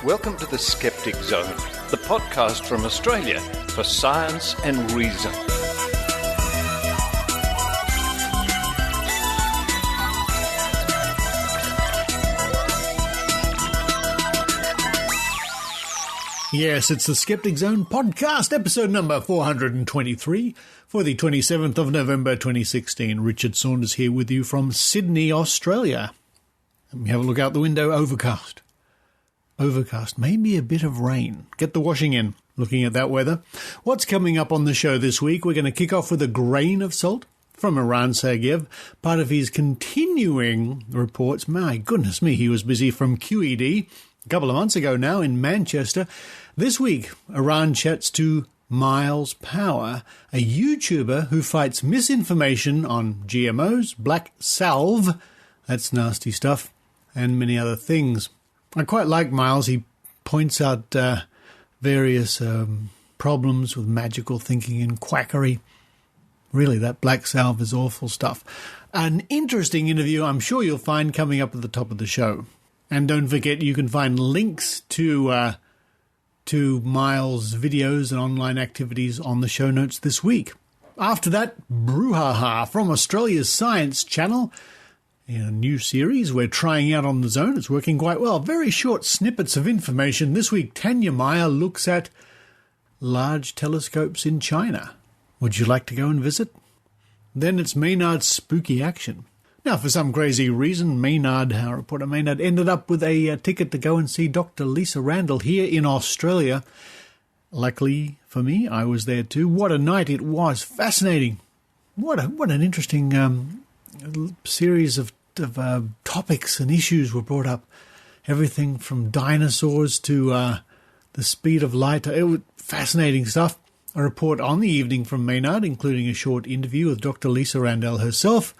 Welcome to the Skeptic Zone, the podcast from Australia for science and reason. Yes, it's the Skeptic Zone podcast, episode number 423 for the 27th of November 2016. Richard Saunders here with you from Sydney, Australia. Let me have a look out the window. Overcast. Overcast. Maybe a bit of rain. Get the washing in, looking at that weather. What's coming up on the show this week? We're going to kick off with a grain of salt from Eran Segev, part of his continuing reports. My goodness me, he was busy from QED a couple of months ago now in Manchester. This week, Eran chats to Myles Power, a YouTuber who fights misinformation on GMOs, black salve, that's nasty stuff, and many other things. I quite like Myles. He points out various problems with magical thinking and quackery. Really, that black salve is awful stuff. An interesting interview I'm sure you'll find coming up at the top of the show. And don't forget, you can find links to Myles' videos and online activities on the show notes this week. After that, Brew Ha Ha from Australia's Science Channel. In a new series we're trying out on the Zone. It's working quite well. Very short snippets of information. This week, Tania Meyer looks at large telescopes in China. Would you like to go and visit? Then it's Maynard's spooky action. Now, for some crazy reason, Maynard, our reporter Maynard, ended up with a ticket to go and see Dr Lisa Randall here in Australia. Luckily for me, I was there too. What a night it was. Fascinating. What an interesting series of topics and issues were brought up. Everything from dinosaurs to the speed of light. It was fascinating stuff. A report on the evening from Maynard, including a short interview with Dr Lisa Randall herself,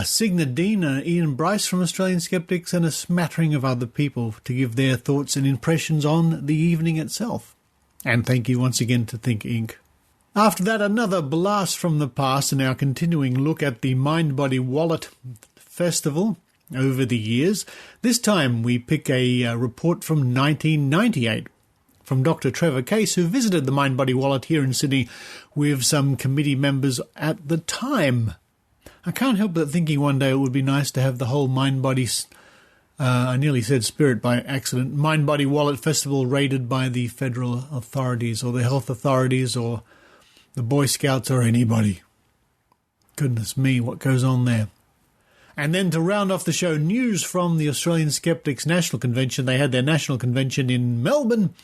Signe Dean and Ian Bryce from Australian Skeptics, and a smattering of other people to give their thoughts and impressions on the evening itself. And thank you once again to Think Inc. After that, another blast from the past in our continuing look at the Mind Body Wallet Festival over the years. This time we pick a report from 1998 from Dr Trevor Case, who visited the Mind Body Wallet here in Sydney with some committee members at the time. I can't help but thinking one day it would be nice to have the whole Mind Body, I nearly said spirit by accident, Mind Body Wallet Festival raided by the federal authorities or the health authorities or the Boy Scouts or anybody. Goodness me, what goes on there? And then to round off the show, news from the Australian Skeptics National Convention. They had their national convention in Melbourne. In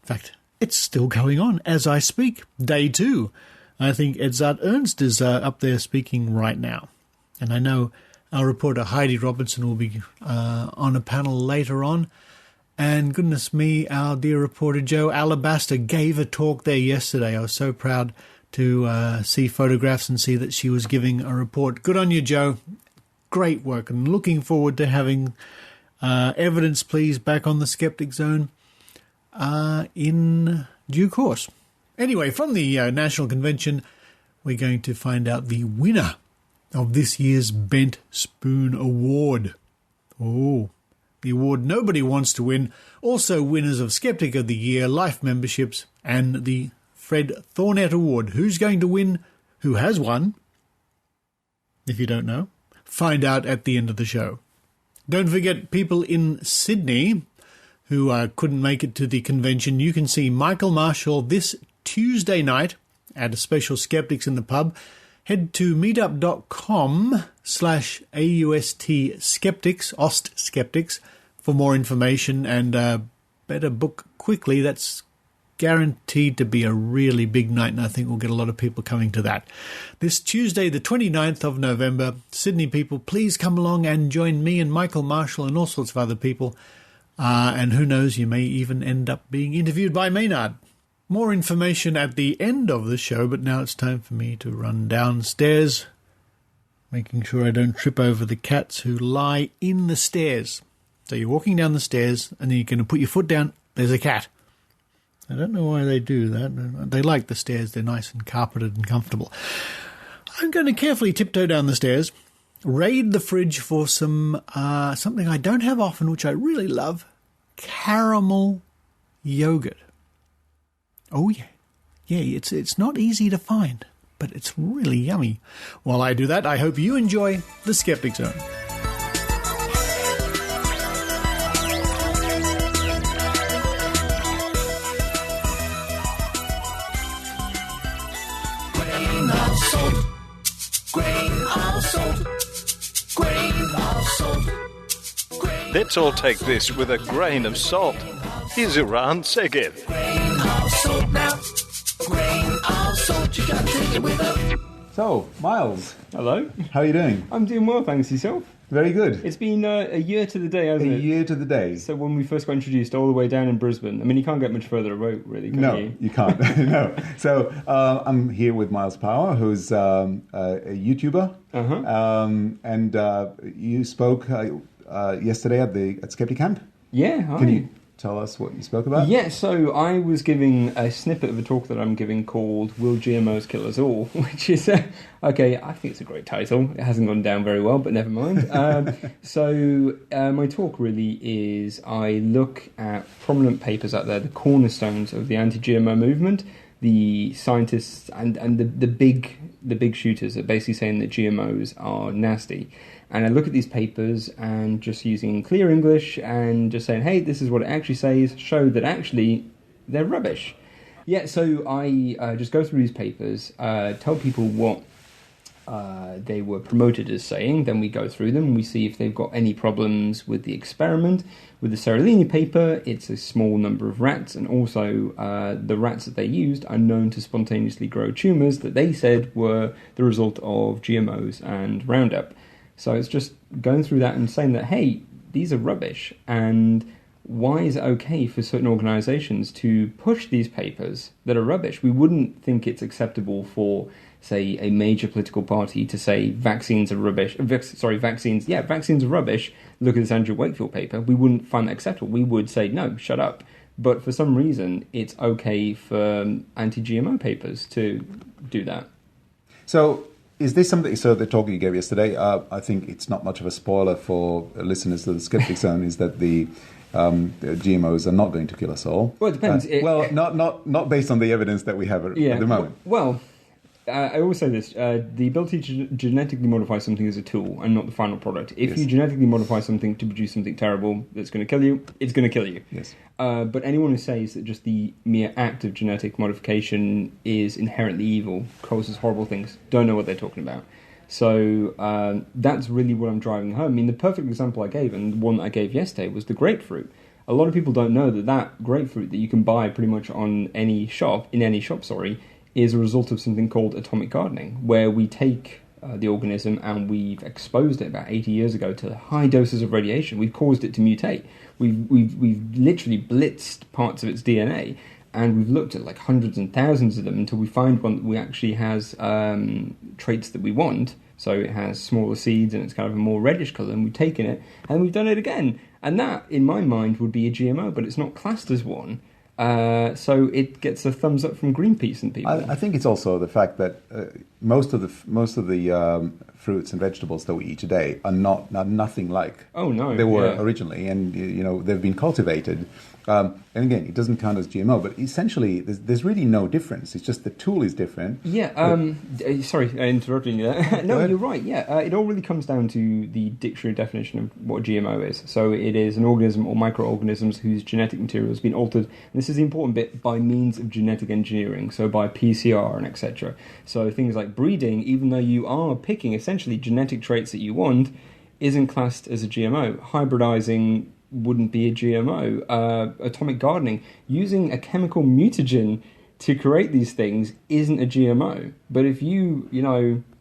fact, it's still going on as I speak. Day 2. I think Edzard Ernst is up there speaking right now. And I know our reporter Heidi Robertson will be on a panel later on. And goodness me, our dear reporter Joe Alabaster gave a talk there yesterday. I was so proud to see photographs and see that she was giving a report. Good on you, Joe. Great work. And looking forward to having Evidence Please back on the Skeptic Zone in due course. Anyway, from the National Convention, we're going to find out the winner of this year's Bent Spoon Award. Oh, the award nobody wants to win. Also winners of Skeptic of the Year, Life Memberships, and the Fred Thornett Award. Who's going to win? Who has won? If you don't know, find out at the end of the show. Don't forget, people in Sydney who couldn't make it to the convention, you can see Michael Marshall this Tuesday night at a special Skeptics in the Pub. Head to meetup.com/AUST Skeptics, Ost Skeptics, for more information and better book quickly. That's guaranteed to be a really big night, and I think we'll get a lot of people coming to that. This Tuesday, the 29th of November, Sydney people, please come along and join me and Michael Marshall and all sorts of other people. And who knows, you may even end up being interviewed by Maynard. More information at the end of the show, but now it's time for me to run downstairs, making sure I don't trip over the cats who lie in the stairs. So you're walking down the stairs, and then you're going to put your foot down, there's a cat. I don't know why they do that. They like the stairs, they're nice and carpeted and comfortable. I'm going to carefully tiptoe down the stairs, raid the fridge for some something I don't have often, which I really love, caramel yogurt. Oh, yeah. Yeah, it's not easy to find, but it's really yummy. While I do that, I hope you enjoy the Skeptic Zone. Grain of salt, grain of salt, grain of salt. Let's all take this with a grain of salt. Here's Eran Segev. Grain of salt now, grain of salt, you gotta take it with a... So, Myles, Hello. how are you doing? I'm doing well, thanks. Yourself? Very good. It's been a year to the day, A hasn't it? year to the day. So when we first got introduced all the way down in Brisbane, I mean, you can't get much further away, really, can No, you? you can't. No. So, I'm here with Myles Power, who's a YouTuber. And you spoke yesterday at Skeptic Camp. Yeah, hi. Can you tell us what you spoke about? Yeah, so I was giving a snippet of a talk that I'm giving called Will GMOs Kill Us All? Which is, okay, I think it's a great title. It hasn't gone down very well, but never mind. My talk really is I look at prominent papers out there, the cornerstones of the anti-GMO movement, the scientists and the big shooters are basically saying that GMOs are nasty. And I look at these papers and just using clear English and just saying, hey, this is what it actually says, show that actually they're rubbish. Yeah, so I just go through these papers, tell people what they were promoted as saying, then we go through them and we see if they've got any problems with the experiment. With the Seralini paper, it's a small number of rats, and also the rats that they used are known to spontaneously grow tumours that they said were the result of GMOs and Roundup. So it's just going through that and saying that, hey, these are rubbish, and why is it okay for certain organisations to push these papers that are rubbish? We wouldn't think it's acceptable for, say, a major political party to say vaccines are rubbish. Vaccines are rubbish. Look at this Andrew Wakefield paper. We wouldn't find that acceptable. We would say, no, shut up. But for some reason, it's okay for anti-GMO papers to do that. So, is this something, so the talk you gave yesterday, I think it's not much of a spoiler for listeners to the Skeptic Zone, is that the GMOs are not going to kill us all. Well, it depends. Not based on the evidence that we have at the moment. Well, I always say this, the ability to genetically modify something is a tool and not the final product. If you genetically modify something to produce something terrible that's going to kill you, it's going to kill you. Yes. But anyone who says that just the mere act of genetic modification is inherently evil, causes horrible things, don't know what they're talking about. So that's really what I'm driving home. I mean, the perfect example I gave, and the one that I gave yesterday, was the grapefruit. A lot of people don't know that grapefruit that you can buy pretty much in any shop, is a result of something called atomic gardening, where we take the organism and we've exposed it about 80 years ago to high doses of radiation. We've caused it to mutate. We've literally blitzed parts of its DNA, and we've looked at like hundreds and thousands of them until we find one that actually has traits that we want. So it has smaller seeds and it's kind of a more reddish colour, and we've taken it and we've done it again. And that, in my mind, would be a GMO, but it's not classed as one. So it gets a thumbs up from Greenpeace and people. I think it's also the fact that most of the fruits and vegetables that we eat today are nothing like they were originally, and they've been cultivated. And again, it doesn't count as GMO, but essentially there's really no difference. It's just the tool is different. Yeah. Sorry, interrupting you there. No, you're right. Yeah. It all really comes down to the dictionary definition of what a GMO is. So it is an organism or microorganisms whose genetic material has been altered. And this is the important bit, by means of genetic engineering. So by PCR and etc. So things like breeding, even though you are picking essentially genetic traits that you want, isn't classed as a GMO. Hybridizing wouldn't be a GMO. Atomic gardening, using a chemical mutagen to create these things, isn't a GMO. But if you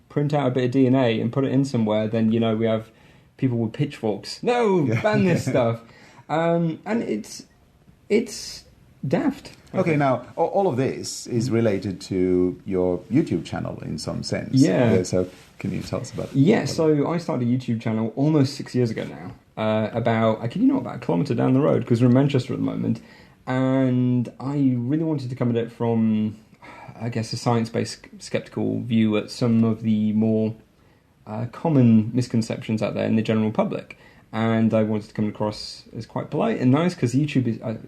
print out a bit of DNA and put it in somewhere, then we have people with pitchforks. No, ban this stuff. And it's daft. Okay, now all of this is related to your YouTube channel in some sense. Yeah. So can you tell us about that? Yeah, so I started a YouTube channel almost 6 years ago now. About a kilometre down the road, because we're in Manchester at the moment, and I really wanted to come at it from, I guess, a science-based skeptical view at some of the more common misconceptions out there in the general public. and I wanted to come across as quite polite and nice, because YouTube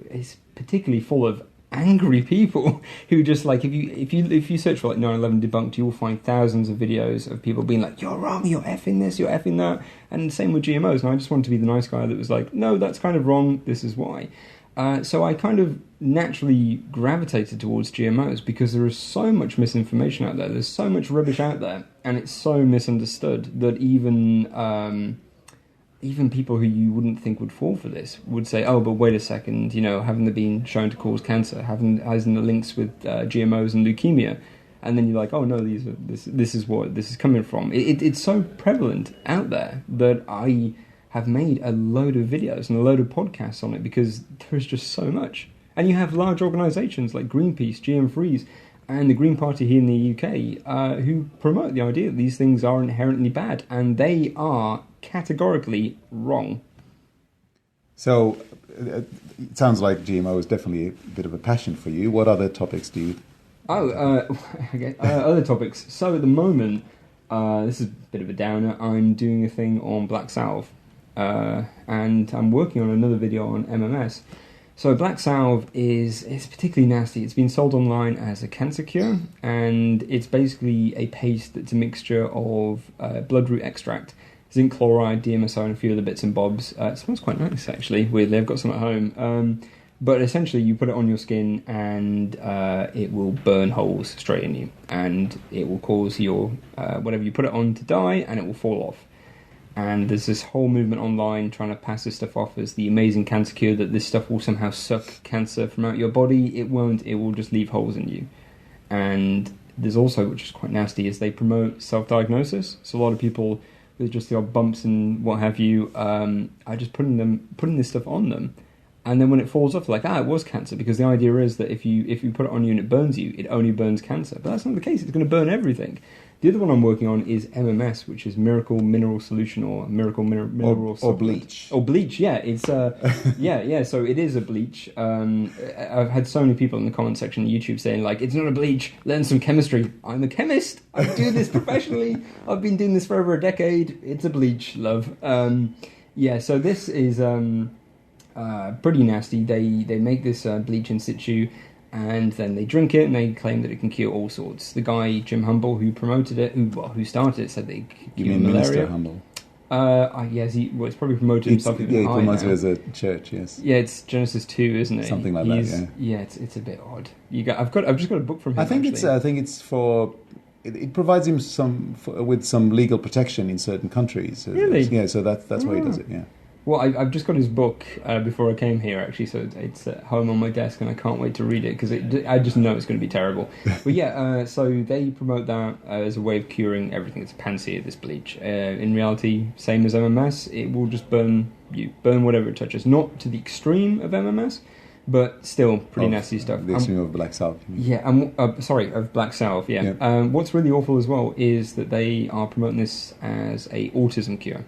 is particularly full of angry people who just like, if you search for like 9/11 debunked, you will find thousands of videos of people being like, you're wrong, you're effing this, you're effing that, and same with GMOs. And I just wanted to be the nice guy that was like, no, that's kind of wrong, this is why. So I kind of naturally gravitated towards GMOs because there is so much misinformation out there. There's so much rubbish out there, and it's so misunderstood that even people who you wouldn't think would fall for this would say, oh, but wait a second, haven't they been shown to cause cancer? Hasn't the links with GMOs and leukemia? And then you're like, oh no, this is what this is coming from. It's so prevalent out there that I have made a load of videos and a load of podcasts on it because there's just so much. And you have large organisations like Greenpeace, GM Freeze, and the Green Party here in the UK who promote the idea that these things are inherently bad, and they are categorically wrong. So it sounds like GMO is definitely a bit of a passion for you. What other topics do you... Other topics. So at the moment, this is a bit of a downer, I'm doing a thing on black salve. And I'm working on another video on MMS. So black salve is particularly nasty. It's been sold online as a cancer cure, and it's basically a paste that's a mixture of bloodroot extract, zinc chloride, DMSO, and a few other bits and bobs. It smells quite nice, actually, weirdly. I've got some at home. But essentially, you put it on your skin, and it will burn holes straight in you, and it will cause your whatever you put it on to die, and it will fall off. And there's this whole movement online trying to pass this stuff off as the amazing cancer cure, that this stuff will somehow suck cancer from out your body. It won't. It will just leave holes in you. And there's also, which is quite nasty, is they promote self-diagnosis. So a lot of people with just the odd bumps and what have you are just putting this stuff on them. And then when it falls off, like, it was cancer, because the idea is that if you put it on you and it burns you, it only burns cancer. But that's not the case. It's going to burn everything. The other one I'm working on is MMS, which is Miracle Mineral Solution, or Miracle Mineral or Bleech. Or Bleech, yeah. It's yeah. So it is a bleach. I've had so many people in the comment section of YouTube saying, like, it's not a bleach, learn some chemistry. I'm a chemist. I do this professionally. I've been doing this for over a decade. It's a bleach, love. So this is pretty nasty. They make this bleach in situ, and then they drink it, and they claim that it can cure all sorts. The guy, Jim Humble, who promoted it, who started it, said they could cure malaria. Minister Humble? Yes, it's probably promoted himself. He promotes it as a church, yes. Yeah, it's Genesis 2, isn't it? Something like that, yeah. Yeah, it's a bit odd. I've just got a book from him, I think it's for... It provides him with some legal protection in certain countries. Really? Yeah, so that's why he does it, yeah. Well, I've just got his book before I came here, actually, so it's at home on my desk, and I can't wait to read it, because I just know it's going to be terrible. But yeah, so they promote that as a way of curing everything. It's a panacea, this bleach. In reality, same as MMS, it will just burn whatever it touches. Not to the extreme of MMS, but still pretty nasty stuff. The extreme of black salve. Yeah, of black salve, yeah. What's really awful as well is that they are promoting this as a autism cure.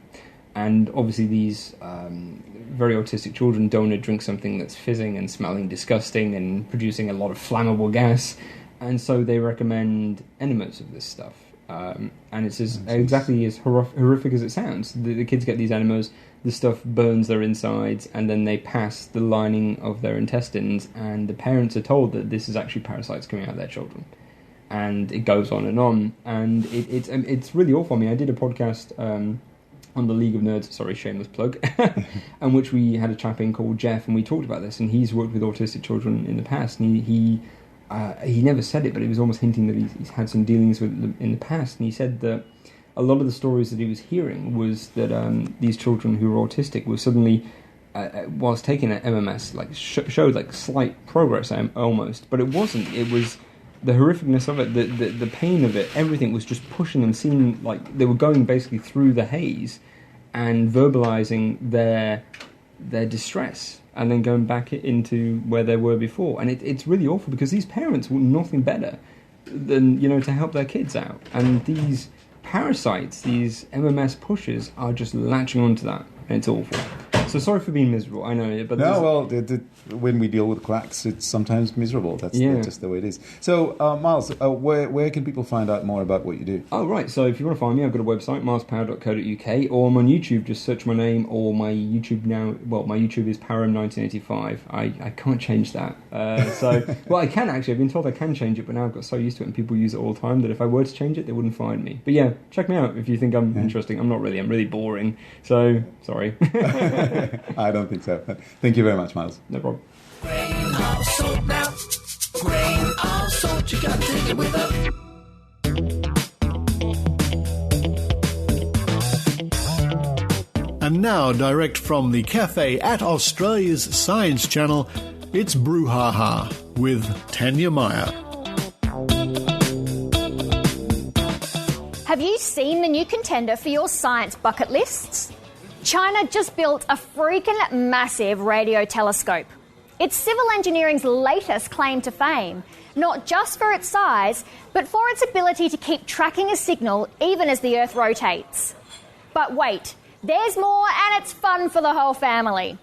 And obviously these very autistic children don't want to drink something that's fizzing and smelling disgusting and producing a lot of flammable gas. And so they recommend enemas of this stuff. And it's exactly as horrific as it sounds. The kids get these enemas, the stuff burns their insides, and then they pass the lining of their intestines, and the parents are told that this is actually parasites coming out of their children. And it goes on. And it's really awful. I mean, I did a podcast... on the League of Nerds, sorry, shameless plug, in which we had a chap in called Jeff, and we talked about this, and he's worked with autistic children in the past, and he never said it, but he was almost hinting that he's had some dealings with them in the past, and he said that a lot of the stories that he was hearing was that these children who were autistic were suddenly, whilst taking an MMS, like showed like slight progress almost, but it wasn't. It was the horrificness of it, the pain of it, everything was just pushing them, seeming like they were going basically through the haze and verbalizing their distress, and then going back into where they were before. And it's really awful, because these parents want nothing better than, to help their kids out. And these parasites, these MMS pushers, are just latching onto that, and it's awful. So sorry for being miserable. I know, but when we deal with quacks, it's sometimes miserable. That's just the way it is. So, Myles, where can people find out more about what you do? Oh, right. So if you want to find me, I've got a website, milespower.co.uk, or I'm on YouTube. Just search my name, or my YouTube now. Well, my YouTube is Powerham1985. I can't change that. I can actually. I've been told I can change it, but now I've got so used to it, and people use it all the time that if I were to change it, they wouldn't find me. But yeah, check me out if you think I'm interesting. I'm not really. I'm really boring. So sorry. I don't think so. Thank you very much, Myles. No problem. Grain of salt now. Grain of salt, you gotta take it with a... And now, direct from the cafe at Australia's Science Channel, it's Brew Ha Ha with Tania Meyer. Have you seen the new contender for your science bucket lists? China just built a freaking massive radio telescope. It's civil engineering's latest claim to fame, not just for its size, but for its ability to keep tracking a signal even as the Earth rotates. But wait, there's more, and it's fun for the whole family.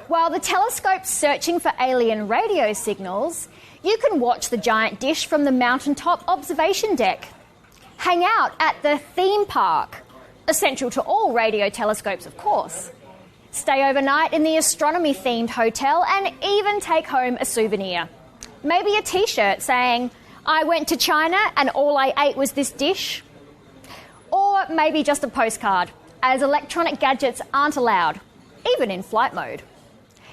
While the telescope's searching for alien radio signals, you can watch the giant dish from the mountaintop observation deck. Hang out at the theme park, essential to all radio telescopes, of course. Stay overnight in the astronomy-themed hotel and even take home a souvenir. Maybe a T-shirt saying, "I went to China and all I ate was this dish." Or maybe just a postcard, as electronic gadgets aren't allowed, even in flight mode.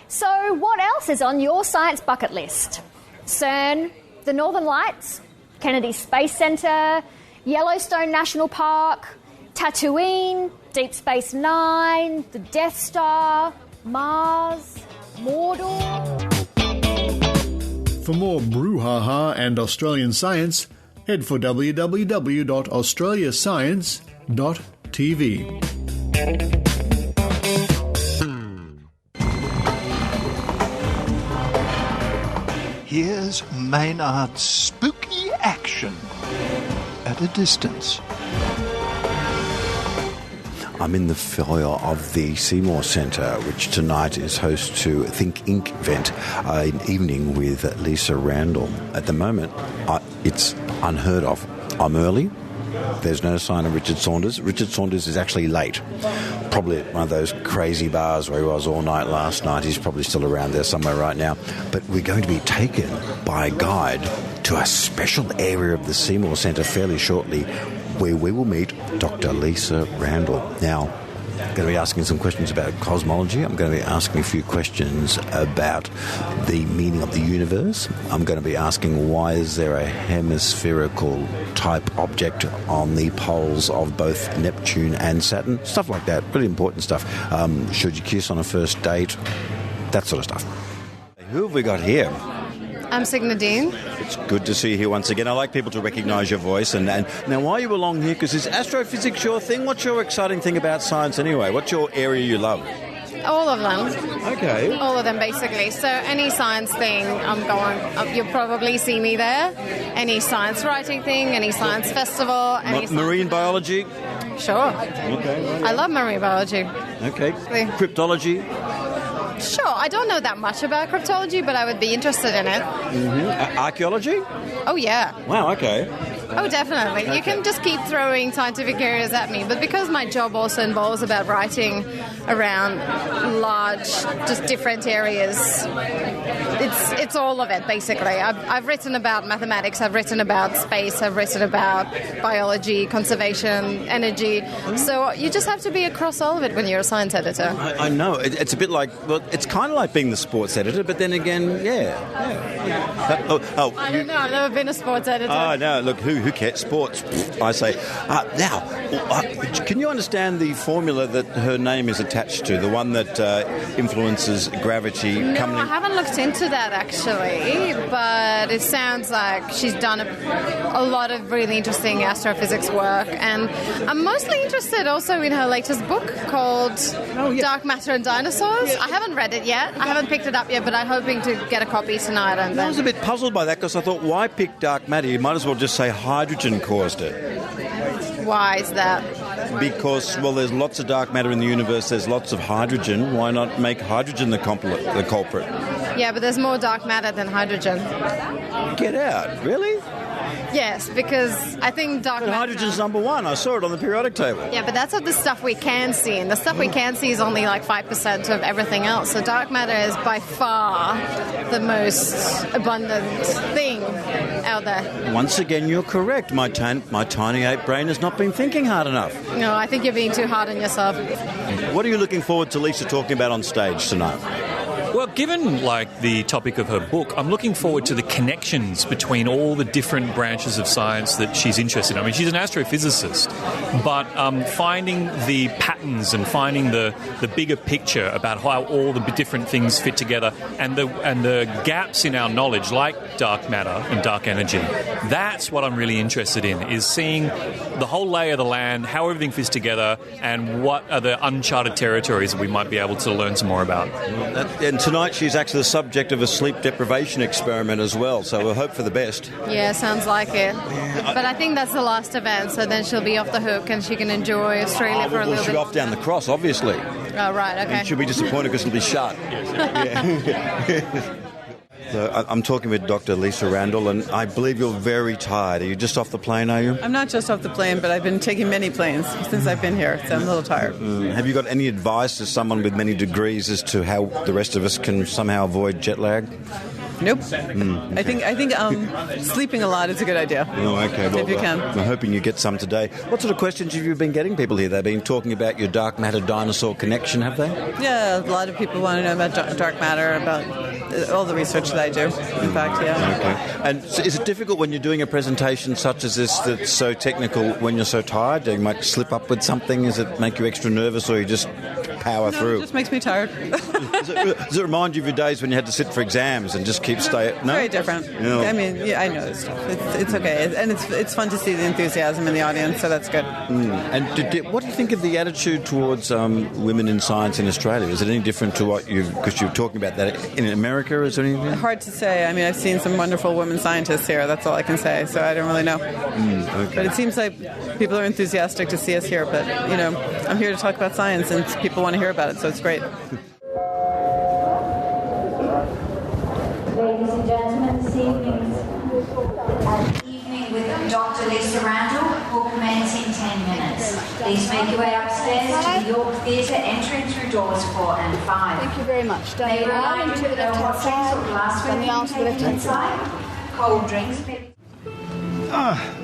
So what else is on your science bucket list? CERN, the Northern Lights, Kennedy Space Center, Yellowstone National Park, Tatooine, Deep Space Nine, the Death Star, Mars, Mordor. For more Brew Ha Ha and Australian science, head for www.australiascience.tv. Here's Maynard's spooky action at a distance. I'm in the foyer of the Seymour Centre, which tonight is host to Think Inc. event, an evening with Lisa Randall. At the moment, it's unheard of. I'm early. There's no sign of Richard Saunders. Richard Saunders is actually late. Probably at one of those crazy bars where he was all night last night. He's probably still around there somewhere right now. But we're going to be taken by a guide to a special area of the Seymour Centre fairly shortly, where we will meet Dr Lisa Randall. Now, I'm going to be asking some questions about cosmology. I'm going to be asking a few questions about the meaning of the universe. I'm going to be asking why is there a hemispherical type object on the poles of both Neptune and Saturn. Stuff like that. Really important stuff. Should you kiss on a first date? That sort of stuff. Who have we got here? I'm Signe Dean. It's good to see you here once again. I like people to recognise your voice. And now, why are you along here? Because is astrophysics your thing? What's your exciting thing about science anyway? What's your area you love? All of them. Okay. All of them, basically. So any science thing, I'm going... You'll probably see me there. Any science writing thing, any science festival. Marine biology? Sure. Okay. Right. I love marine biology. Okay. Cryptology? Sure, I don't know that much about cryptology, but I would be interested in it. Mm-hmm. Archaeology? Oh, yeah. Wow, okay. Oh, definitely. Okay. You can just keep throwing scientific areas at me, but because my job also involves about writing around large, just different areas, it's all of it, basically. I've written about mathematics, I've written about space, I've written about biology, conservation, energy. So you just have to be across all of it when you're a science editor. I know. It's a bit like, well, it's kind of like being the sports editor, but then again, yeah. I don't know. I've never been a sports editor. Oh, no. Look, who cares? Sports, I say. Now, can you understand the formula that her name is attached to, the one that influences gravity? No, I haven't looked into that, actually, but it sounds like she's done a lot of really interesting astrophysics work, and I'm mostly interested also in her latest book called Dark Matter and Dinosaurs. I haven't read it yet. I haven't picked it up yet, but I'm hoping to get a copy tonight. And I was a bit puzzled by that because I thought, why pick dark matter? You might as well just say hydrogen caused it. Why is that? because, well, there's lots of dark matter in the universe, there's lots of hydrogen. Why not make hydrogen the culprit? Yeah, but there's more dark matter than hydrogen. Get out. Really? Yes, because I think dark matter... hydrogen's number one. I saw it on the periodic table. Yeah, but that's of the stuff we can see, and the stuff we can see is only like 5% of everything else. So dark matter is by far the most abundant thing out there. Once again, you're correct. My tiny ape brain has not been thinking hard enough. No, I think you're being too hard on yourself. What are you looking forward to Lisa talking about on stage tonight? Well, given the topic of her book, I'm looking forward to the connections between all the different branches of science that she's interested in. I mean, she's an astrophysicist, but finding the patterns and finding the bigger picture about how all the different things fit together and the gaps in our knowledge, like dark matter and dark energy. That's what I'm really interested in, is seeing the whole lay of the land, how everything fits together, and what are the uncharted territories that we might be able to learn some more about. And tonight she's actually the subject of a sleep deprivation experiment as well, so we'll hope for the best. Yeah, sounds like it. But I think that's the last event, so then she'll be off the hook and she can enjoy Australia for a little bit. She'll be off down the cross, obviously. Oh, right, okay. And she'll be disappointed because it'll be shut. So I'm talking with Dr Lisa Randall, and I believe you're very tired. Are you just off the plane, are you? I'm not just off the plane, but I've been taking many planes since I've been here, so I'm a little tired. Have you got any advice as someone with many degrees as to how the rest of us can somehow avoid jet lag? Nope. Okay. I think sleeping a lot is a good idea. Oh, okay. Well, if you can. I'm hoping you get some today. What sort of questions have you been getting people here? They've been talking about your dark matter dinosaur connection, have they? Yeah, a lot of people want to know about dark matter, about all the research that I do, in fact, yeah. Okay. And so is it difficult when you're doing a presentation such as this that's so technical when you're so tired? You might slip up with something. Does it make you extra nervous, or you just power through? It just makes me tired. Does it remind you of your days when you had to sit for exams and just keep staying? No? Very different. Yeah. I mean, yeah, I know this stuff. It's okay. And it's fun to see the enthusiasm in the audience, so that's good. And what do you think of the attitude towards women in science in Australia? Is it any different to what because you're talking about that in America? Is there anything? Hard to say. I mean, I've seen some wonderful women scientists here. That's all I can say. So I don't really know. Okay. But it seems like people are enthusiastic to see us here. But, I'm here to talk about science, and people want to hear about it, so it's great. Ladies and gentlemen, this evening with Dr Lisa Randall will commence in 10 minutes. Please make your way upstairs to the York Theatre, entering through doors 4 and 5. Thank you very much. Down May the aisle remind to you the that no hot left-hand drinks or glassware side, then the aisle to the taken left-hand side. inside. Cold drinks.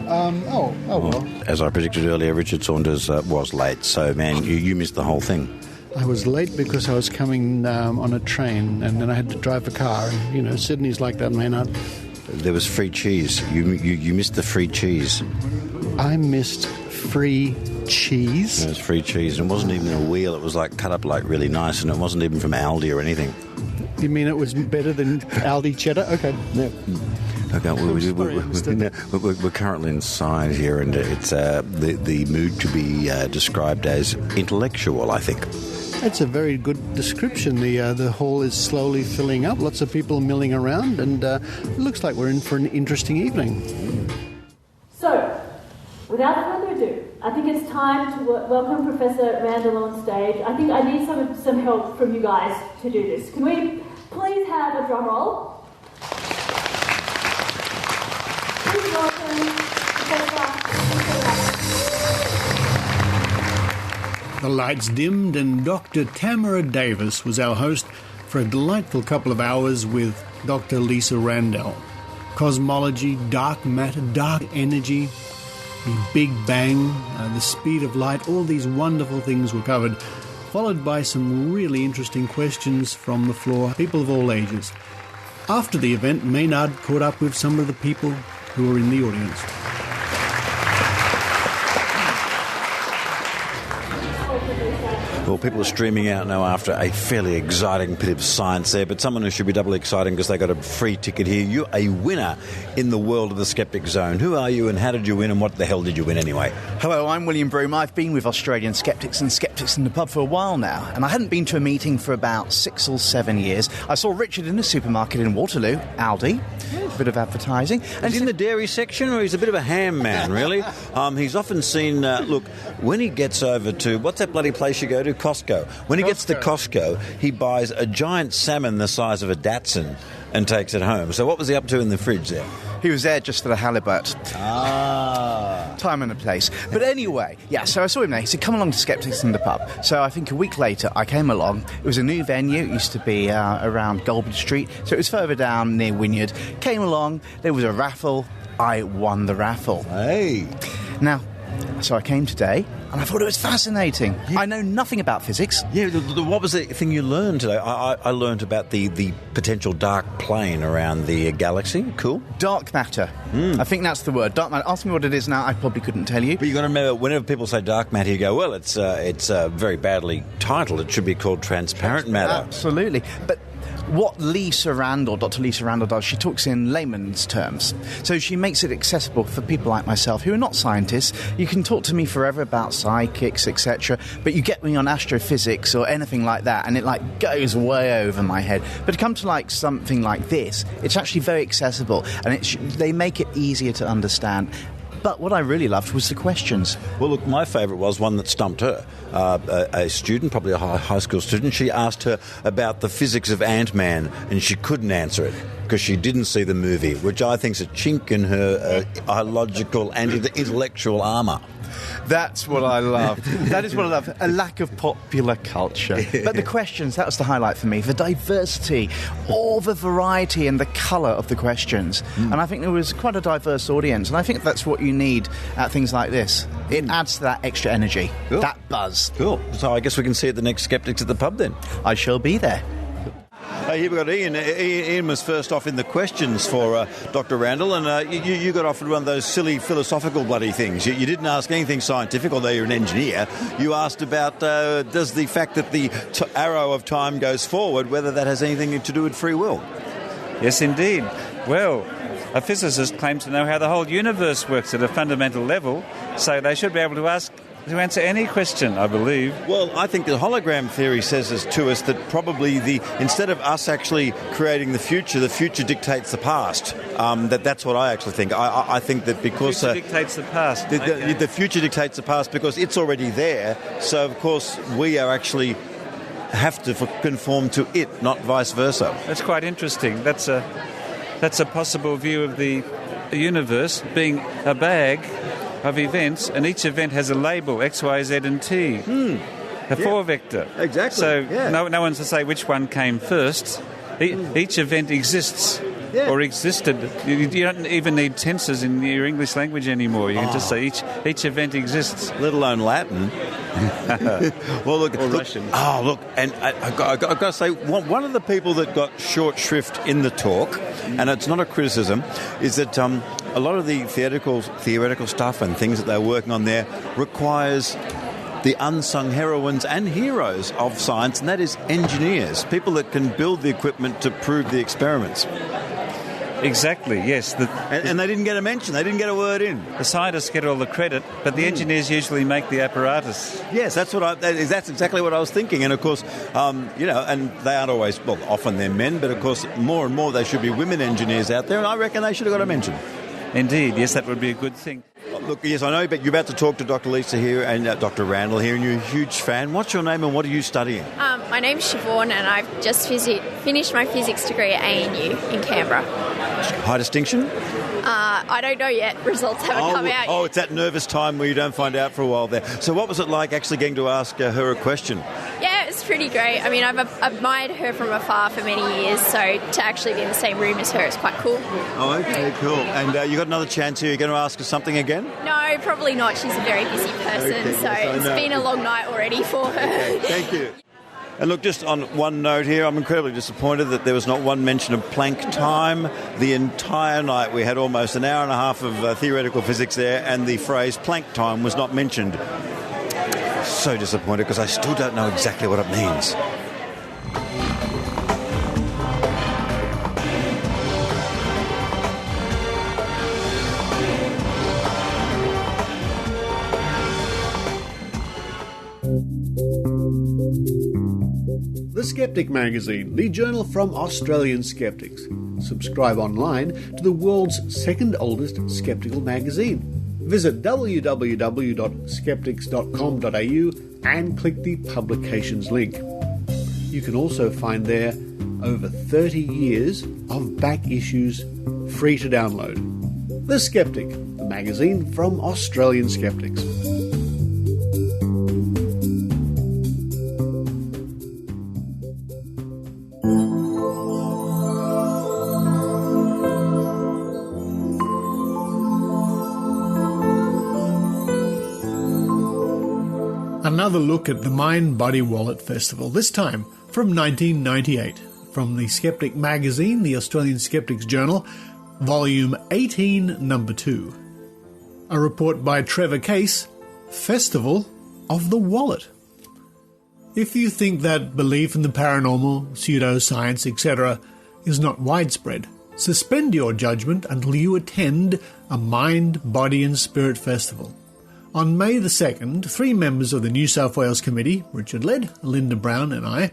Well. As I predicted earlier, Richard Saunders was late, so, man, you missed the whole thing. I was late because I was coming on a train, and then I had to drive a car. And, Sydney's like that, Maynard. There was free cheese. You missed the free cheese. I missed free cheese? It was free cheese, and it wasn't even a wheel. It was cut up really nice, and it wasn't even from Aldi or anything. You mean it was better than Aldi cheddar? Okay. Yeah. Okay, we're currently inside here, and it's the mood to be described as intellectual, I think. That's a very good description. The hall is slowly filling up. Lots of people milling around, and it looks like we're in for an interesting evening. So, without further ado, I think it's time to welcome Professor Randall on stage. I think I need some help from you guys to do this. Can we please have a drum roll? Please welcome Professor. The lights dimmed, and Dr. Tamara Davis was our host for a delightful couple of hours with Dr. Lisa Randall. Cosmology, dark matter, dark energy, the Big Bang, the speed of light, all these wonderful things were covered, followed by some really interesting questions from the floor, people of all ages. After the event, Maynard caught up with some of the people who were in the audience. Well, people are streaming out now after a fairly exciting bit of science there, but someone who should be doubly exciting because they got a free ticket here. You're a winner in the world of the Skeptic Zone. Who are you and how did you win and what the hell did you win anyway? Hello, I'm William Broughm. I've been with Australian Skeptics and Skeptics in the Pub for a while now, and I hadn't been to a meeting for about 6 or 7 years. I saw Richard in a supermarket in Waterloo, Aldi, a bit of advertising. And he's in the dairy section, or he's a bit of a ham man, really? He's often seen, look, when he gets over to, what's that bloody place you go to? Costco. When he gets to Costco, he buys a giant salmon the size of a Datsun and takes it home. So what was he up to in the fridge there? He was there just for the halibut. Time and a place. But anyway, so I saw him there. He said, come along to Skeptics in the Pub. So I think a week later, I came along. It was a new venue. It used to be around Goulburn Street. So it was further down near Wynyard. Came along. There was a raffle. I won the raffle. Hey. Now, so I came today, and I thought it was fascinating. Yeah. I know nothing about physics. Yeah, what was the thing you learned today? I learned about the potential dark plane around the galaxy. Cool. Dark matter. I think that's the word. Dark matter. Ask me what it is now, I probably couldn't tell you. But you've got to remember, whenever people say dark matter, you go, well, it's very badly titled. It should be called transparent matter. Absolutely. But what Lisa Randall, Dr Lisa Randall does, she talks in layman's terms. So she makes it accessible for people like myself who are not scientists. You can talk to me forever about psychics, etc., but you get me on astrophysics or anything like that, and it goes way over my head. But to come to something like this, it's actually very accessible, and they make it easier to understand. But what I really loved was the questions. Well, look, my favourite was one that stumped her. A student, probably a high school student, she asked her about the physics of Ant-Man, and she couldn't answer it because she didn't see the movie, which I think is a chink in her illogical and intellectual armour. That's what I love. That is what I love. A lack of popular culture. But the questions, that was the highlight for me. The diversity, all the variety and the colour of the questions. And I think there was quite a diverse audience. And I think that's what you need at things like this. It adds to that extra energy, that buzz. Cool. So I guess we can see you at the next Skeptics at the Pub then. I shall be there. Here we've got Ian. Ian was first off in the questions for Dr Randall, and you got offered one of those silly philosophical bloody things. You didn't ask anything scientific, although you're an engineer. You asked about does the fact that the arrow of time goes forward, whether that has anything to do with free will? Yes, indeed. Well, a physicist claims to know how the whole universe works at a fundamental level, so they should be able to answer any question, I believe. Well, I think the hologram theory says to us that probably instead of us actually creating the future dictates the past. That's what I actually think. I think that because the future dictates the past. The future dictates the past because it's already there. So of course we are actually have to conform to it, not vice versa. That's quite interesting. That's a possible view of the universe being a bag of events, and each event has a label, X, Y, Z, and T. A four-vector. Exactly. So no one's to say which one came first. Each event exists or existed. You don't even need tenses in your English language anymore. You can just say each event exists. Let alone Latin. Well, look, Russian. Oh, look, and I've got to say, one of the people that got short shrift in the talk, and it's not a criticism, is that a lot of the theoretical stuff and things that they're working on there requires the unsung heroines and heroes of science, and that is engineers, people that can build the equipment to prove the experiments. Exactly, yes. And they didn't get a mention, they didn't get a word in. The scientists get all the credit, but the engineers usually make the apparatus. Yes, that's exactly what I was thinking. And of course, and they aren't always, well, often they're men, but of course, more and more there should be women engineers out there, and I reckon they should have got a mention. Indeed, yes, that would be a good thing. Look, yes, I know, but you're about to talk to Dr Lisa here and Dr Randall here, and you're a huge fan. What's your name and what are you studying? My name's Siobhan, and I've just finished my physics degree at ANU in Canberra. High distinction? I don't know yet. Results haven't come out yet. Oh, it's that nervous time where you don't find out for a while there. So what was it like actually getting to ask her a question? Yeah, it's pretty great. I mean, I've admired her from afar for many years, so to actually be in the same room as her is quite cool. Oh, okay, cool. And you got another chance here. You're going to ask her something again? No, probably not. She's a very busy person, it's been a long night already for her. Okay, thank you. And look, just on one note here, I'm incredibly disappointed that there was not one mention of Planck time. The entire night we had almost an hour and a half of theoretical physics there, and the phrase Planck time was not mentioned. so disappointed because I still don't know exactly what it means. The Skeptic Magazine, the journal from Australian skeptics. Subscribe online to the world's second oldest skeptical magazine. Visit www.skeptics.com.au and click the publications link. You can also find there over 30 years of back issues free to download. The Skeptic, the magazine from Australian skeptics. Another look at the Mind Body Wallet Festival, this time from 1998, from the Skeptic Magazine, the Australian Skeptics Journal, Volume 18, Number 2. A report by Trevor Case, Festival of the Wallet. If you think that belief in the paranormal, pseudoscience, etc. is not widespread, suspend your judgment until you attend a Mind, Body and Spirit Festival. On May the 2nd, 3 members of the New South Wales Committee, Richard Led, Linda Brown and I,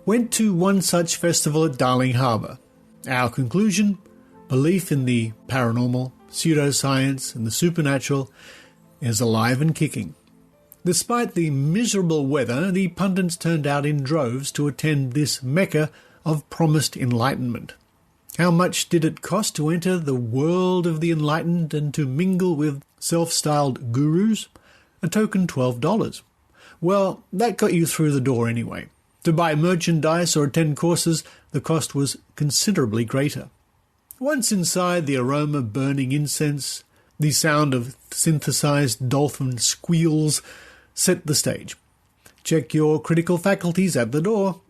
went to one such festival at Darling Harbour. Our conclusion? Belief in the paranormal, pseudoscience and the supernatural is alive and kicking. Despite the miserable weather, the pundits turned out in droves to attend this mecca of promised enlightenment. How much did it cost to enter the world of the enlightened and to mingle with self-styled gurus? A token $12. Well, that got you through the door anyway. To buy merchandise or attend courses, the cost was considerably greater. Once inside, the aroma of burning incense, the sound of synthesized dolphin squeals set the stage. Check your critical faculties at the door.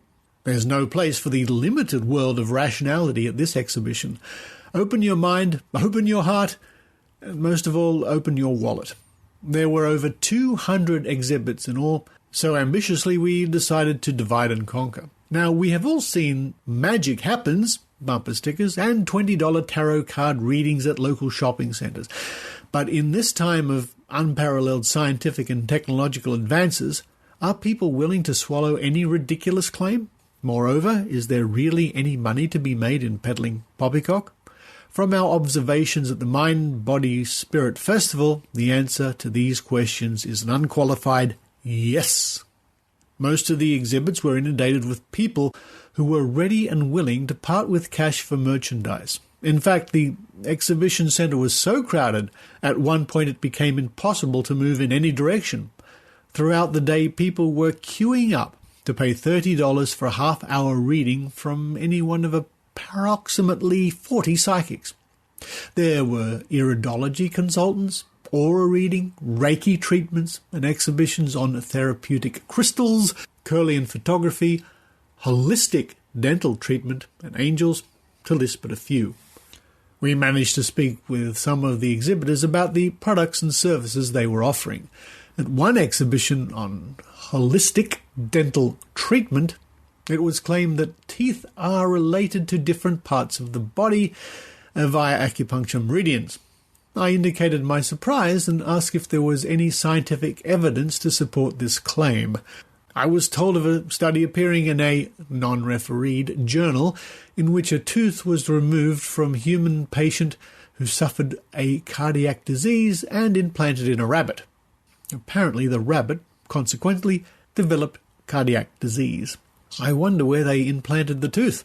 There's no place for the limited world of rationality at this exhibition. Open your mind, open your heart, and most of all, open your wallet. There were over 200 exhibits in all, so ambitiously we decided to divide and conquer. Now, we have all seen Magic Happens, bumper stickers, and $20 tarot card readings at local shopping centres. But in this time of unparalleled scientific and technological advances, are people willing to swallow any ridiculous claim? Moreover, is there really any money to be made in peddling poppycock? From our observations at the Mind, Body, Spirit Festival, the answer to these questions is an unqualified yes. Most of the exhibits were inundated with people who were ready and willing to part with cash for merchandise. In fact, the exhibition centre was so crowded, at one point it became impossible to move in any direction. Throughout the day, people were queuing up to pay $30 for a half-hour reading from any one of approximately 40 psychics. There were iridology consultants, aura reading, Reiki treatments, and exhibitions on therapeutic crystals, Kirlian photography, holistic dental treatment, and angels, to list but a few. We managed to speak with some of the exhibitors about the products and services they were offering. At one exhibition on holistic dental treatment, it was claimed that teeth are related to different parts of the body via acupuncture meridians. I indicated my surprise and asked if there was any scientific evidence to support this claim. I was told of a study appearing in a non-refereed journal in which a tooth was removed from a human patient who suffered a cardiac disease and implanted in a rabbit. Apparently the rabbit, consequently, developed cardiac disease. I wonder where they implanted the tooth.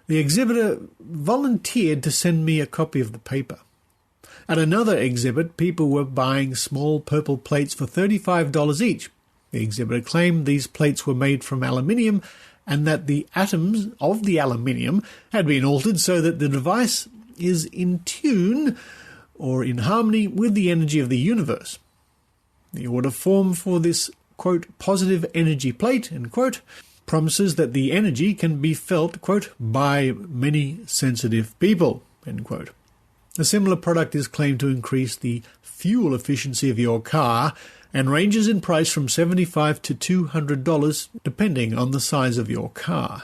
The exhibitor volunteered to send me a copy of the paper. At another exhibit, people were buying small purple plates for $35 each. The exhibitor claimed these plates were made from aluminium and that the atoms of the aluminium had been altered so that the device is in tune or in harmony with the energy of the universe. The order form for this, quote, positive energy plate, end quote, promises that the energy can be felt, quote, by many sensitive people, end quote. A similar product is claimed to increase the fuel efficiency of your car and ranges in price from $75 to $200 depending on the size of your car.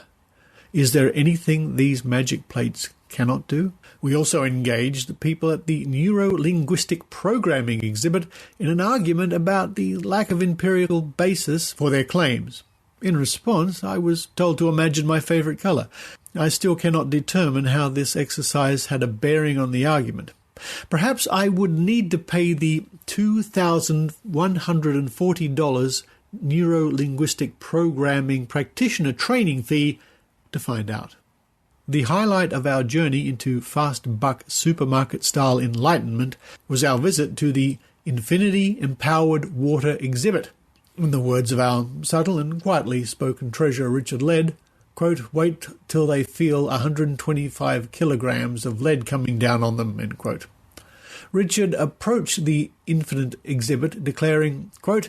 Is there anything these magic plates cannot do? We also engaged the people at the Neuro-Linguistic Programming exhibit in an argument about the lack of empirical basis for their claims. In response, I was told to imagine my favourite colour. I still cannot determine how this exercise had a bearing on the argument. Perhaps I would need to pay the $2,140 Neuro-Linguistic Programming Practitioner training fee to find out. The highlight of our journey into fast buck supermarket-style enlightenment was our visit to the Infinity-Empowered Water exhibit. In the words of our subtle and quietly spoken treasurer Richard Led, quote, "Wait till they feel 125 kilograms of lead coming down on them," end quote. Richard approached the Infinite exhibit declaring, quote,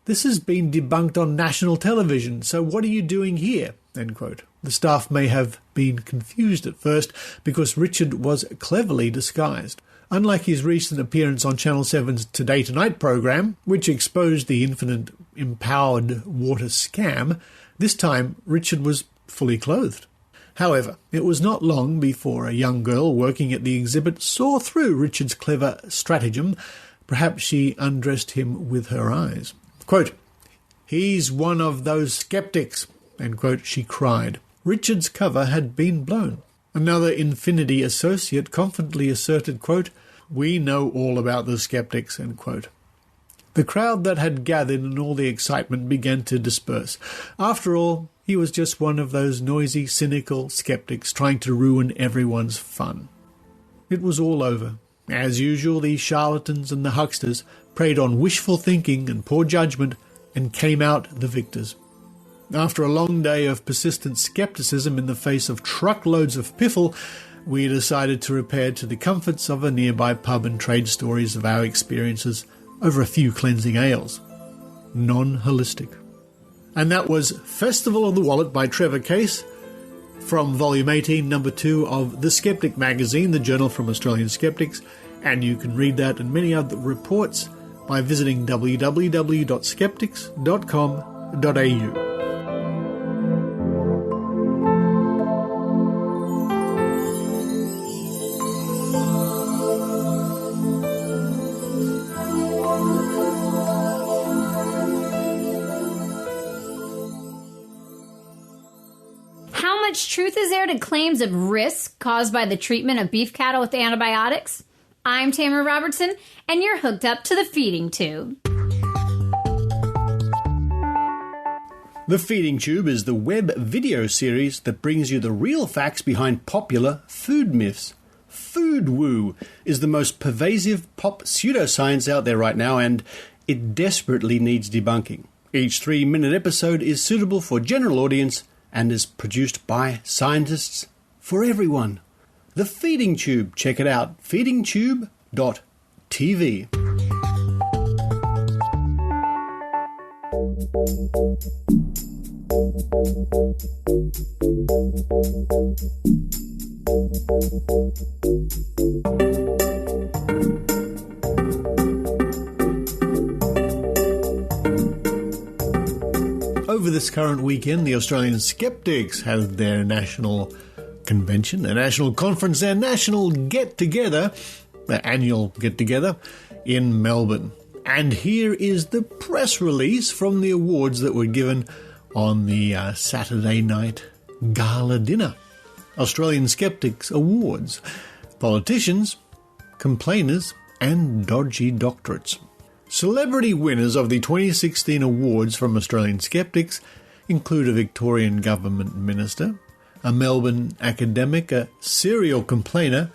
"This has been debunked on national television, so what are you doing here?" End quote. The staff may have been confused at first because Richard was cleverly disguised. Unlike his recent appearance on Channel 7's Today Tonight program, which exposed the Infinite Empowered Water scam, this time Richard was fully clothed. However, it was not long before a young girl working at the exhibit saw through Richard's clever stratagem. Perhaps she undressed him with her eyes. Quote, "He's one of those skeptics," end quote, she cried. Richard's cover had been blown. Another Infinity associate confidently asserted, quote, "We know all about the skeptics," end quote. The crowd that had gathered and all the excitement began to disperse. After all, he was just one of those noisy, cynical skeptics trying to ruin everyone's fun. It was all over. As usual, the charlatans and the hucksters preyed on wishful thinking and poor judgment and came out the victors. After a long day of persistent skepticism in the face of truckloads of piffle, we decided to repair to the comforts of a nearby pub and trade stories of our experiences over a few cleansing ales. Non-holistic. And that was Festival of the Wallet by Trevor Case from Volume 18, Number 2 of The Skeptic Magazine, the journal from Australian Skeptics, and you can read that and many other reports by visiting www.skeptics.com.au. Truth is there to claims of risk caused by the treatment of beef cattle with antibiotics? I'm Tamara Robertson, and you're hooked up to the Feeding Tube. The Feeding Tube is the web video series that brings you the real facts behind popular food myths. Food woo is the most pervasive pop pseudoscience out there right now, and it desperately needs debunking. Each 3-minute episode is suitable for general audience and is produced by scientists for everyone. The Feeding Tube. Check it out. feedingtube.tv. Over this current weekend, the Australian Skeptics had their national convention, their national conference, their national get-together, their annual get-together in Melbourne. And here is the press release from the awards that were given on the Saturday night gala dinner. Australian Skeptics Awards. Politicians, complainers, and dodgy doctorates. Celebrity winners of the 2016 awards from Australian Skeptics include a Victorian government minister, a Melbourne academic, a serial complainer,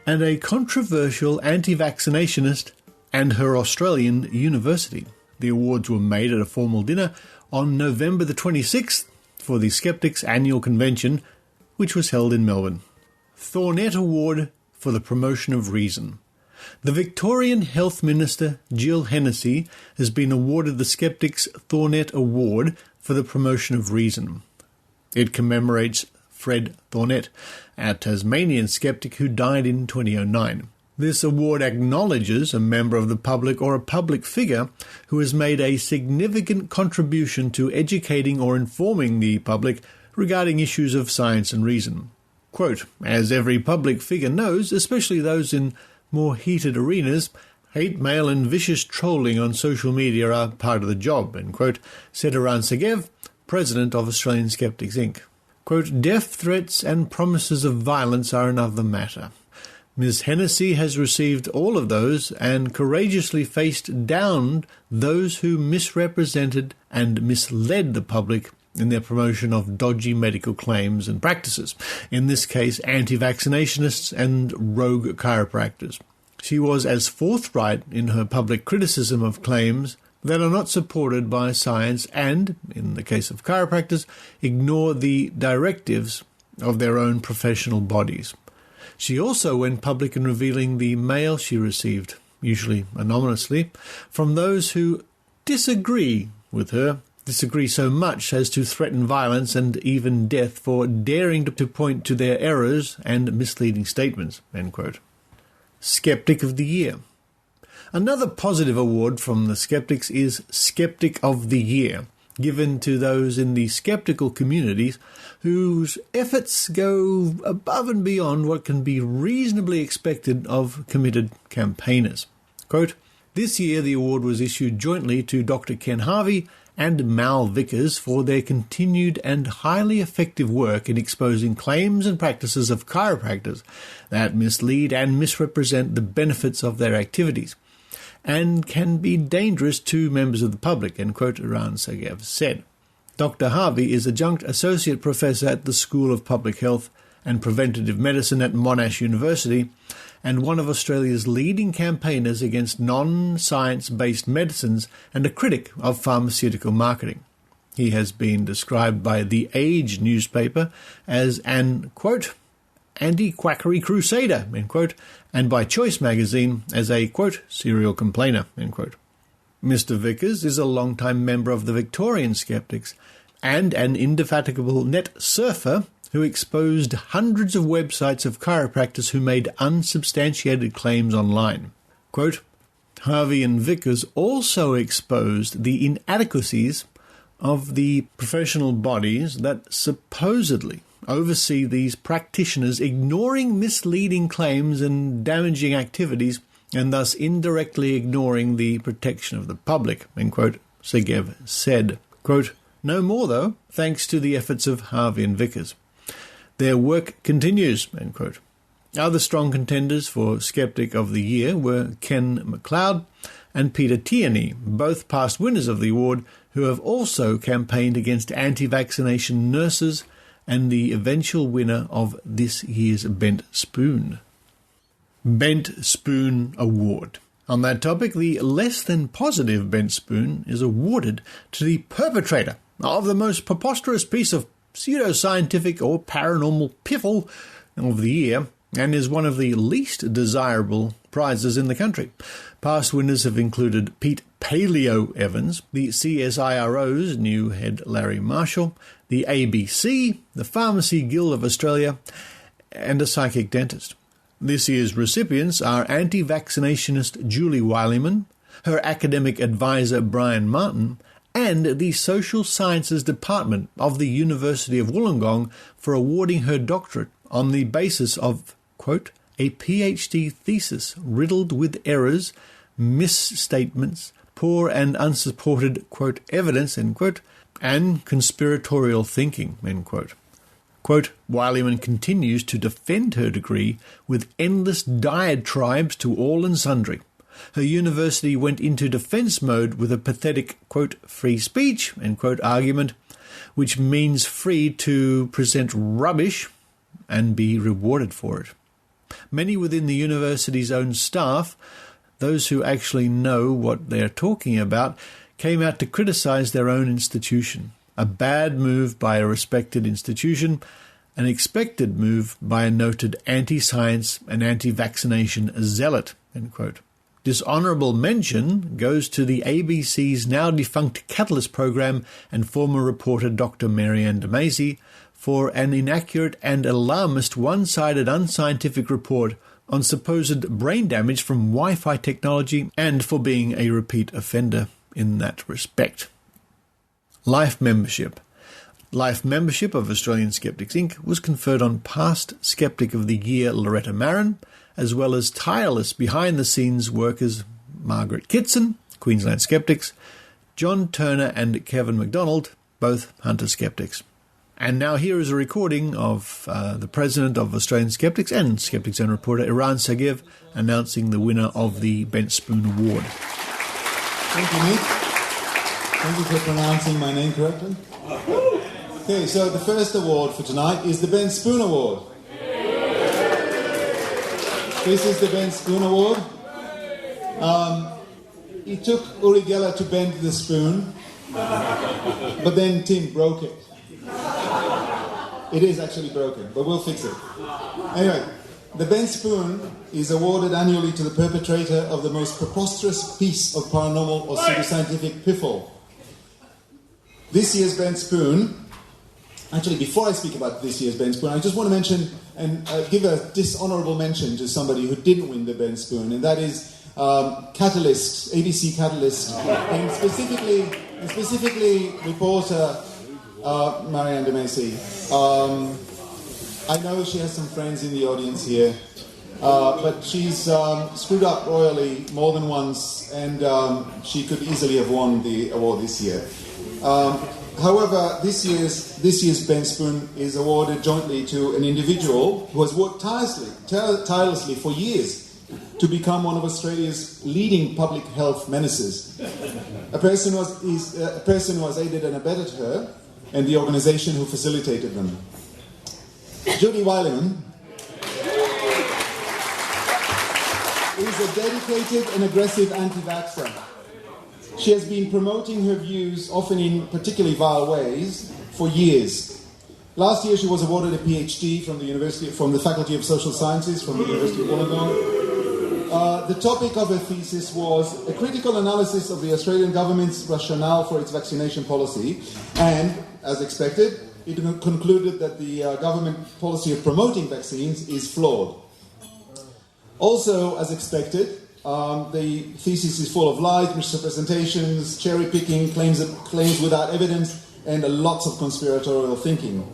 and a controversial anti-vaccinationist and her Australian university. The awards were made at a formal dinner on November the 26th for the Skeptics annual convention, which was held in Melbourne. Thornett Award for the promotion of reason. The Victorian Health Minister, Jill Hennessy, has been awarded the Skeptics Thornett Award for the promotion of reason. It commemorates Fred Thornett, a Tasmanian skeptic who died in 2009. This award acknowledges a member of the public or a public figure who has made a significant contribution to educating or informing the public regarding issues of science and reason. Quote, as every public figure knows, especially those in more heated arenas, hate mail and vicious trolling on social media are part of the job, end quote, said Eran Segev, president of Australian Skeptics Inc. Quote, death threats and promises of violence are another matter. Ms. Hennessy has received all of those and courageously faced down those who misrepresented and misled the public in their promotion of dodgy medical claims and practices, in this case anti-vaccinationists and rogue chiropractors. She was as forthright in her public criticism of claims that are not supported by science and, in the case of chiropractors, ignore the directives of their own professional bodies. She also went public in revealing the mail she received, usually anonymously, from those who disagree with her, disagree so much as to threaten violence and even death for daring to point to their errors and misleading statements, end quote. Skeptic of the Year. Another positive award from the skeptics is Skeptic of the Year, given to those in the skeptical communities whose efforts go above and beyond what can be reasonably expected of committed campaigners. Quote, this year the award was issued jointly to Dr. Ken Harvey and Mal Vickers for their continued and highly effective work in exposing claims and practices of chiropractors that mislead and misrepresent the benefits of their activities and can be dangerous to members of the public, end quote, Eran Segev said. Dr. Harvey is adjunct associate professor at the School of Public Health and Preventative Medicine at Monash University and one of Australia's leading campaigners against non-science-based medicines and a critic of pharmaceutical marketing. He has been described by The Age newspaper as an, quote, anti-quackery crusader, end quote, and by Choice magazine as a, quote, serial complainer, end quote. Mr. Vickers is a long-time member of the Victorian Skeptics and an indefatigable net surfer who exposed hundreds of websites of chiropractors who made unsubstantiated claims online. Quote, Harvey and Vickers also exposed the inadequacies of the professional bodies that supposedly oversee these practitioners ignoring misleading claims and damaging activities and thus indirectly ignoring the protection of the public, end quote, Segev said. Quote, no more, though, thanks to the efforts of Harvey and Vickers. Their work continues, end quote. Other strong contenders for Skeptic of the Year were Ken McLeod and Peter Tierney, both past winners of the award, who have also campaigned against anti-vaccination nurses and the eventual winner of this year's Bent Spoon. Bent Spoon Award. On that topic, the less than positive Bent Spoon is awarded to the perpetrator of the most preposterous piece of pseudoscientific or paranormal piffle of the year and is one of the least desirable prizes in the country. Past winners have included Pete Paleo Evans, the CSIRO's new head Larry Marshall, the ABC, the Pharmacy Guild of Australia, and a psychic dentist. This year's recipients are anti-vaccinationist Julie Wileman, her academic advisor Brian Martin, and the Social Sciences Department of the University of Wollongong for awarding her doctorate on the basis of, quote, a PhD thesis riddled with errors, misstatements, poor and unsupported, quote, evidence, end quote, and conspiratorial thinking, end quote. Quote, Wileman continues to defend her degree with endless diatribes to all and sundry. Her university went into defence mode with a pathetic, quote, free speech, end quote, argument, which means free to present rubbish and be rewarded for it. Many within the university's own staff, those who actually know what they're talking about, came out to criticise their own institution. A bad move by a respected institution, an expected move by a noted anti-science and anti-vaccination zealot, end quote. Dishonourable mention goes to the ABC's now-defunct Catalyst program and former reporter Dr Marianne DeMacy for an inaccurate and alarmist one-sided unscientific report on supposed brain damage from Wi-Fi technology and for being a repeat offender in that respect. Life membership. Life membership of Australian Skeptics Inc. was conferred on past Skeptic of the Year Loretta Marin, as well as tireless behind-the-scenes workers Margaret Kitson, Queensland Skeptics, John Turner and Kevin MacDonald, both Hunter Skeptics. And now here is a recording of the President of Australian Skeptics and Skeptic Zone reporter Eran Segev announcing the winner of the Bent Spoon Award. Thank you, Nick. Thank you for pronouncing my name correctly. Okay, so the first award for tonight is the Bent Spoon Award. This is the Bent Spoon Award. It took Uri Geller to bend the spoon, but then Tim broke it. It is actually broken, but we'll fix it. Anyway, the Bent Spoon is awarded annually to the perpetrator of the most preposterous piece of paranormal or pseudoscientific piffle. This year's Bent Spoon... Actually, before I speak about this year's Bent Spoon, I just want to mention and give a dishonourable mention to somebody who didn't win the Bent Spoon, and that is Catalyst, ABC Catalyst, and specifically reporter Marianne de Macy. I know she has some friends in the audience here, but she's screwed up royally more than once, and she could easily have won the award this year. However, this year's Bent Spoon is awarded jointly to an individual who has worked tirelessly for years to become one of Australia's leading public health menaces. A person who has aided and abetted her and the organisation who facilitated them. Judy Weileman is a dedicated and aggressive anti-vaxxer. She has been promoting her views, often in particularly vile ways, for years. Last year she was awarded a PhD from the Faculty of Social Sciences from the University of Wollongong. The topic of her thesis was a critical analysis of the Australian government's rationale for its vaccination policy, and, as expected, it concluded that the government policy of promoting vaccines is flawed. Also, as expected, the thesis is full of lies, misrepresentations, cherry-picking, claims without evidence, and lots of conspiratorial thinking.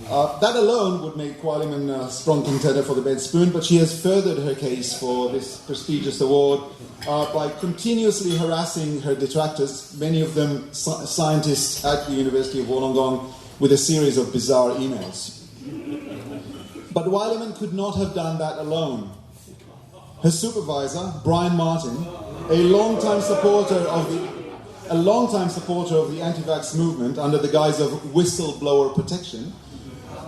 That alone would make Weileman a strong contender for the Bent Spoon, but she has furthered her case for this prestigious award by continuously harassing her detractors, many of them scientists at the University of Wollongong, with a series of bizarre emails. But Weileman could not have done that alone. Her supervisor, Brian Martin, a long-time supporter of the anti-vax movement under the guise of whistleblower protection,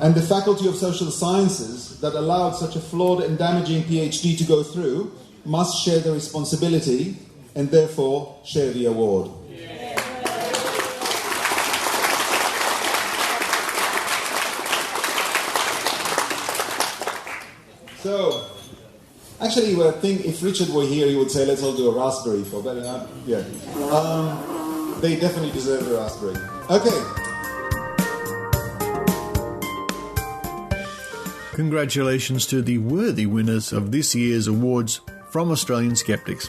and the Faculty of Social Sciences that allowed such a flawed and damaging PhD to go through, must share the responsibility and therefore share the award. So, actually, I think if Richard were here, he would say, let's all do a raspberry for better. Yeah. They definitely deserve a raspberry. Okay. Congratulations to the worthy winners of this year's awards from Australian Skeptics.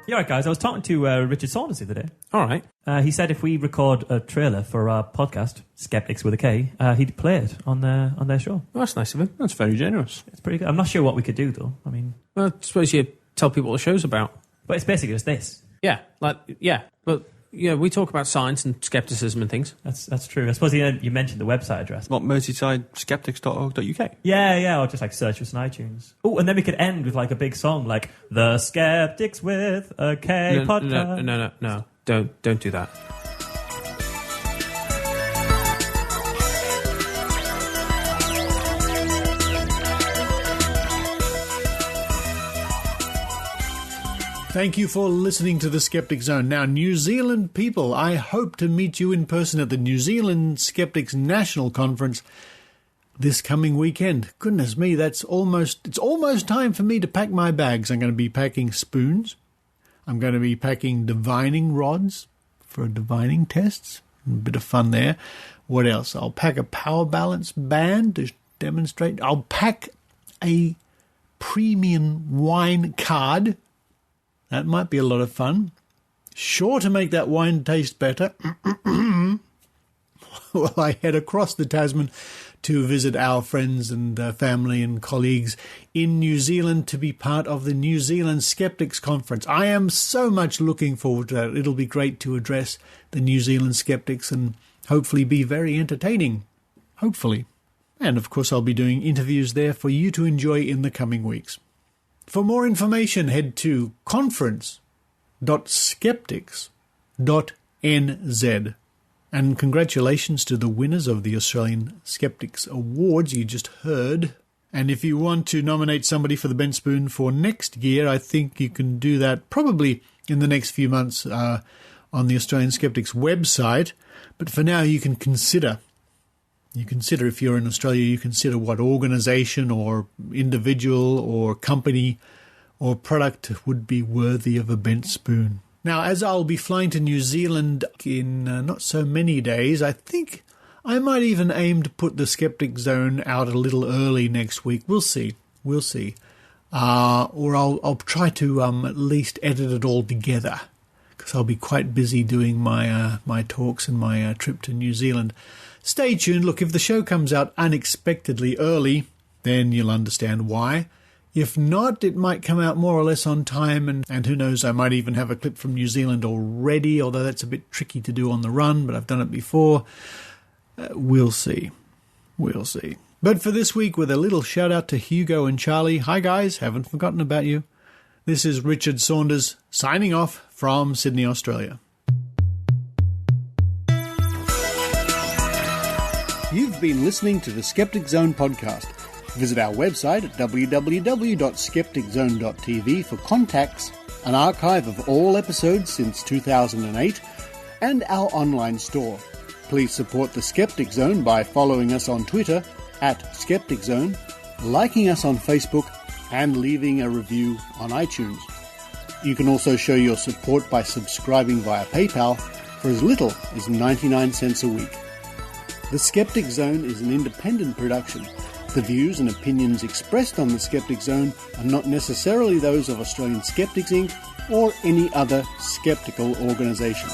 Yeah, right, guys. I was talking to Richard Saunders the other day. All right. He said if we record a trailer for our podcast, Skeptics with a K, he'd play it on their show. Well, that's nice of him. That's very generous. It's pretty good. I'm not sure what we could do, though. I mean... Well, I suppose you tell people what the show's about. But it's basically just this. Yeah, but we talk about science and skepticism and things. That's true. I suppose you mentioned the website address. What, merseyside-skeptics.org.uk? Yeah, or just like search us on iTunes. Oh, and then we could end with like a big song like The Skeptics with a K podcast. No. Don't do that. Thank you for listening to the Skeptic Zone. Now, New Zealand people, I hope to meet you in person at the New Zealand Skeptics National Conference this coming weekend. Goodness me, it's almost time for me to pack my bags. I'm going to be packing spoons. I'm going to be packing divining rods for divining tests. A bit of fun there. What else? I'll pack a power balance band to demonstrate. I'll pack a premium wine card. That might be a lot of fun. Sure to make that wine taste better. Well, I head across the Tasman to visit our friends and family and colleagues in New Zealand to be part of the New Zealand Skeptics Conference. I am so much looking forward to that. It'll be great to address the New Zealand skeptics and hopefully be very entertaining. Hopefully. And of course I'll be doing interviews there for you to enjoy in the coming weeks. For more information, head to conference.skeptics.nz. And congratulations to the winners of the Australian Skeptics Awards you just heard. And if you want to nominate somebody for the Ben Spoon for next year, I think you can do that probably in the next few months on the Australian Skeptics website. But for now, you can consider. If you're in Australia, you consider what organisation or individual or company or product would be worthy of a bent spoon. Now, as I'll be flying to New Zealand in not so many days, I think I might even aim to put the Skeptic Zone out a little early next week. We'll see. Or I'll try to at least edit it all together, because I'll be quite busy doing my talks and my trip to New Zealand. Stay tuned. Look, if the show comes out unexpectedly early, then you'll understand why. If not, it might come out more or less on time, and who knows, I might even have a clip from New Zealand already, although that's a bit tricky to do on the run, but I've done it before. We'll see. But for this week, with a little shout-out to Hugo and Charlie. Hi, guys. Haven't forgotten about you. This is Richard Saunders, signing off from Sydney, Australia. You've been listening to the Skeptic Zone podcast. Visit our website at www.skepticzone.tv for contacts, an archive of all episodes since 2008, and our online store. Please support the Skeptic Zone by following us on Twitter @SkepticZone, liking us on Facebook, and leaving a review on iTunes. You can also show your support by subscribing via PayPal for as little as 99 cents a week. The Skeptic Zone is an independent production. The views and opinions expressed on the Skeptic Zone are not necessarily those of Australian Skeptics Inc. or any other skeptical organisation.